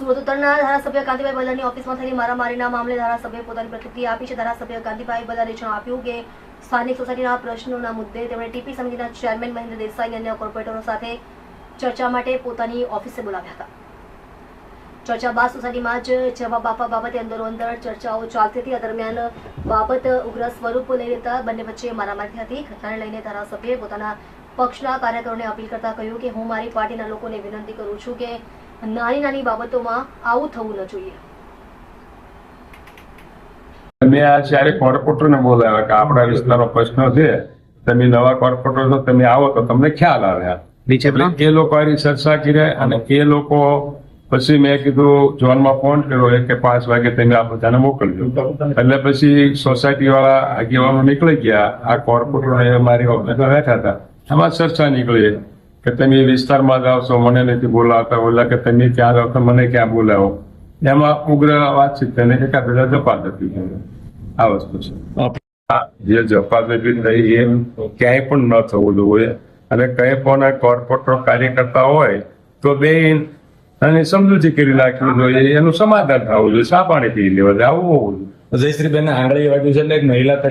સુરત ઉત્તરના ધારાસભ્ય કાંતિભાઈ બલ્લાની ઓફિસમાં થયેલી મારામારીના મામલે ધારાસભ્યએ પોતાની પ્રતિક્રિયા આપી છે. ધારાસભ્ય કાંતિભાઈ બલ્લાએ જણાવ્યું કે સ્થાનિક સોસાયટીના પ્રશ્નોના મુદ્દે તેમણે ટીપી સમિતિના ચેરમેન મહેન્દ્ર દેસાઈ અને અન્ય કોર્પોરેટરો સાથે ચર્ચા માટે પોતાની ઓફિસે બોલાવ્યા હતા. ચર્ચા બાદ સોસાયટીમાં જ જવાબ આપવા બાબતે અંદરોઅંદર ચર્ચાઓ ચાલતી હતી. આ દરમિયાન બાબત ઉગ્ર સ્વરૂપ લઈ લેતા બંને વચ્ચે મારામારી થઈ હતી. ઘટનાને લઈને ધારાસભ્યએ પોતાના પક્ષના કાર્યકરોને અપીલ કરતા કહ્યું કે હું મારી પાર્ટીના લોકોને વિનંતી કરું છું કે નાની નાની બાબતોમાં આવું થવું ન જોઈએ. મેં આ જ્યારે કોર્પોરેટરને બોલાવ્યા કે આપણા વિસ્તારનો પ્રશ્ન છે, તમે નવા કોર્પોરેટર છો, તમે આવો તો તમને ખ્યાલ આવે. એ લોકો આની ચર્ચા કરી અને એ લોકો પછી મેં કીધું ઝોનમાં ફોન કર્યો કે 5 વાગે તમે આ બધાને મોકલજો. એટલે પછી સોસાયટી વાળા આગેવાનો નીકળી ગયા. આ કોર્પોરેટર મારી ઓફિસમાં બેઠા હતા. એમાં ચર્ચા નીકળી કે તમે વિસ્તારમાં જાઓ છો, મને નથી બોલાવતા, ઓલા કે તમે ક્યાં જાઓ તો મને ક્યાં બોલાવો. એમાં ઉગ્ર વાતચીત થઈને એકા બધા ઝપાઝપી થઈ. આ વસ્તુ છે. જે ઝપાઝપી થઈ એ ક્યાંય પણ ન થવું જોઈએ. અને કંઈ પણ કોર્પોરેટર કાર્યકર્તા હોય તો બેન અને સમજૂતી કરી નાખવી જોઈએ, એનું સમાધાન થવું જોઈએ, ચા પાણી પી લેવા આવું હોવું જોઈએ. જયશ્રીબેન આંગળી વાગ્યું છે એટલે એક મહિલા તરીકે